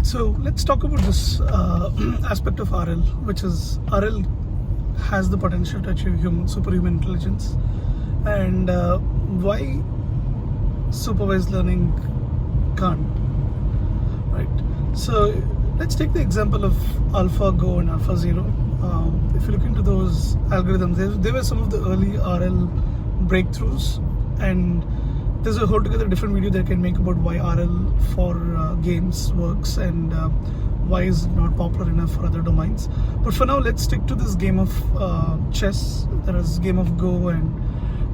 So let's talk about this aspect of RL, which is RL has the potential to achieve superhuman intelligence, and why supervised learning can't. Right. So let's take the example of AlphaGo and AlphaZero. If you look into those algorithms, they were some of the early RL breakthroughs, and there's a whole together different video that I can make about why RL for games works and why is it not popular enough for other domains. But for now, let's stick to this game of chess. There is game of Go and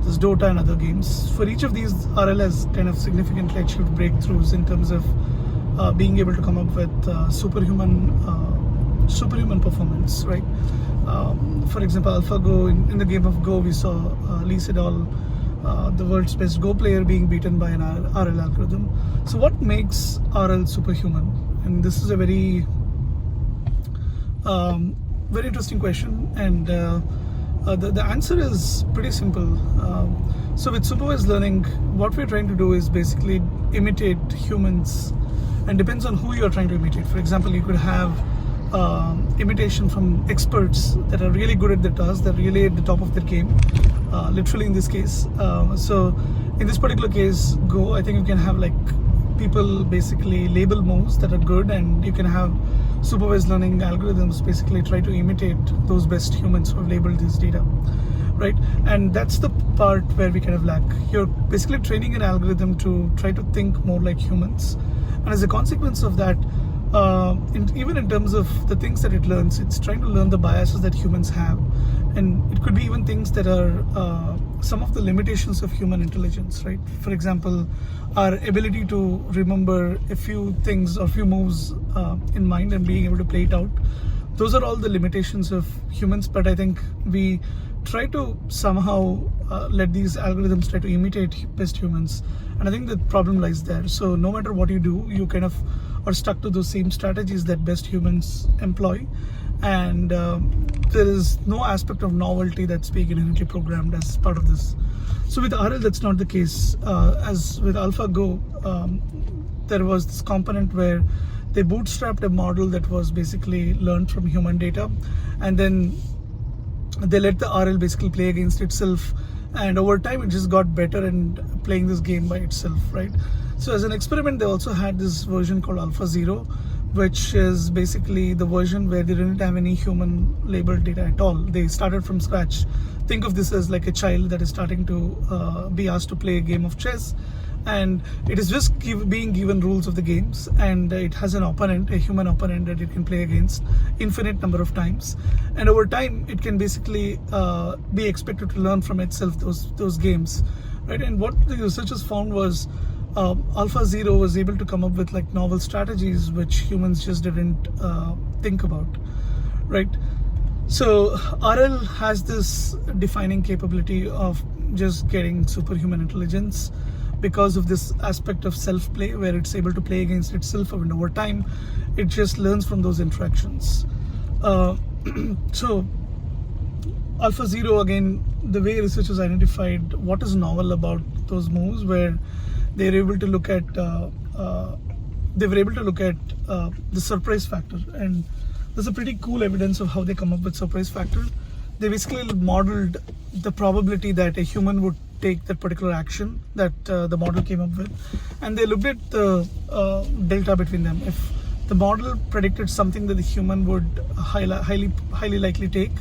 there's Dota and other games. For each of these, RL has kind of significantly achieved breakthroughs in terms of being able to come up with superhuman performance, right? For example, AlphaGo, in the game of Go, we saw Lee Sedol, the world's best Go player, being beaten by an RL algorithm. So what makes RL superhuman? And this is a very interesting question, and the answer is pretty simple. So with supervised learning, what we're trying to do is basically imitate humans, and depends on who you're trying to imitate. For example, you could have imitation from experts that are really good at their task, they're really at the top of their game, literally in this case. So in this particular case, Go, I think you can have like people basically label moves that are good, and you can have supervised learning algorithms basically try to imitate those best humans who have labeled this data, right? And that's the part where we kind of lack. You're basically training an algorithm to try to think more like humans, and as a consequence of that, even in terms of the things that it learns, it's trying to learn the biases that humans have, and it could be even things that are some of the limitations of human intelligence, right? For example, our ability to remember a few things or few moves in mind and being able to play it out. Those are all the limitations of humans, but I think we try to somehow let these algorithms try to imitate best humans, and I think the problem lies there. So no matter what you do, you kind of are stuck to those same strategies that best humans employ, and there is no aspect of novelty that's being inherently programmed as part of this. So with RL, that's not the case. As with AlphaGo, there was this component where they bootstrapped a model that was basically learned from human data, and then they let the RL basically play against itself, and over time it just got better and playing this game by itself, right? So as an experiment, they also had this version called AlphaZero, which is basically the version where they didn't have any human labeled data at all. They started from scratch. Think of this as like a child that is starting to be asked to play a game of chess, and it is just being given rules of the games, and it has an opponent, a human opponent that it can play against infinite number of times, and over time it can basically be expected to learn from itself those games, right? And what the researchers found was AlphaZero was able to come up with like novel strategies which humans just didn't think about, right? So RL has this defining capability of just getting superhuman intelligence because of this aspect of self-play, where it's able to play against itself, and over time it just learns from those interactions. So AlphaZero, again, the way researchers identified what is novel about those moves, where they were able to look at the surprise factor, and there's a pretty cool evidence of how they come up with surprise factor. They basically modeled the probability that a human would take that particular action that the model came up with, and they looked at the delta between them. If the model predicted something that the human would highly likely take,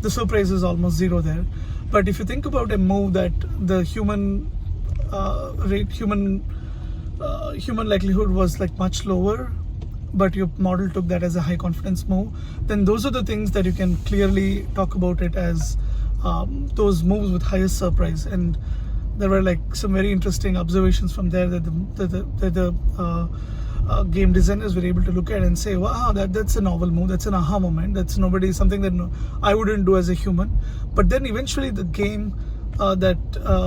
the surprise is almost zero there. But if you think about a move that the human likelihood was like much lower, but your model took that as a high confidence move, then those are the things that you can clearly talk about it as those moves with highest surprise. And there were like some very interesting observations from there that the game designers were able to look at and say, wow, that's a novel move, that's an aha moment, that's something that I wouldn't do as a human. But then eventually the game that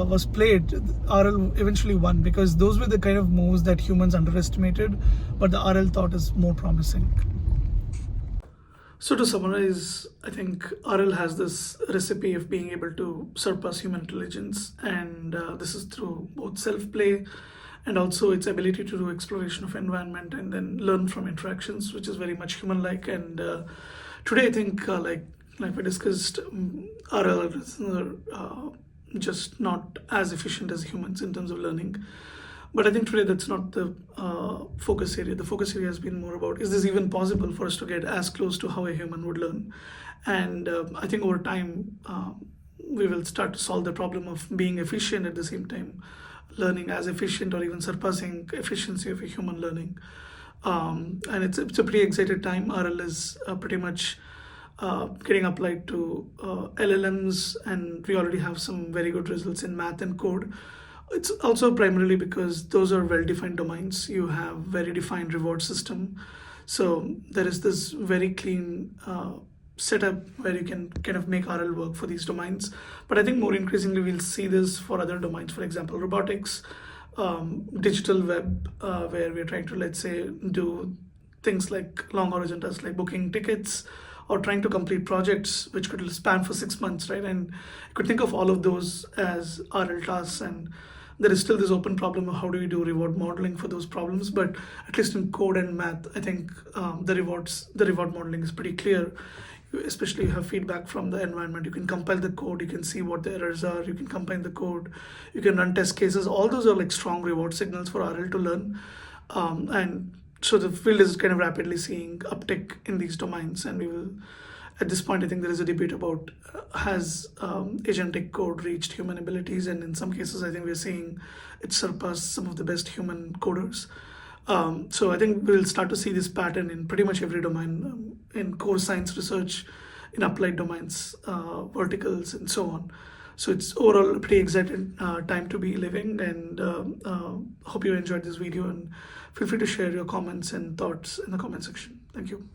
was played, RL eventually won, because those were the kind of moves that humans underestimated, but the RL thought is more promising. So to summarize, I think RL has this recipe of being able to surpass human intelligence, and this is through both self-play and also its ability to do exploration of environment and then learn from interactions, which is very much human-like. And today, I think, like we discussed, RL are just not as efficient as humans in terms of learning. But I think today that's not the focus area. The focus area has been more about, is this even possible for us to get as close to how a human would learn? And I think over time, we will start to solve the problem of being efficient at the same time, learning as efficient or even surpassing efficiency of a human learning. And it's a pretty excited time. RL is pretty much getting applied to LLMs, and we already have some very good results in math and code. It's also primarily because those are well-defined domains. You have very defined reward system, so there is this very clean setup where you can kind of make RL work for these domains. But I think more increasingly we'll see this for other domains. For example, robotics, digital web, where we're trying to, let's say, do things like long horizon tasks like booking tickets or trying to complete projects which could span for 6 months, right? And you could think of all of those as RL tasks, and there is still this open problem of how do we do reward modeling for those problems. But at least in code and math, I think the reward modeling is pretty clear. Especially, you have feedback from the environment. You can compile the code, you can see what the errors are, you can combine the code, you can run test cases. All those are like strong reward signals for RL to learn. And so the field is kind of rapidly seeing uptick in these domains, and we will, at this point, I think there is a debate about has agentic code reached human abilities, and in some cases I think we're seeing it surpass some of the best human coders. So I think we'll start to see this pattern in pretty much every domain, in core science research, in applied domains, verticals, and so on. So it's overall a pretty exciting time to be living, and hope you enjoyed this video, and feel free to share your comments and thoughts in the comment section. Thank you.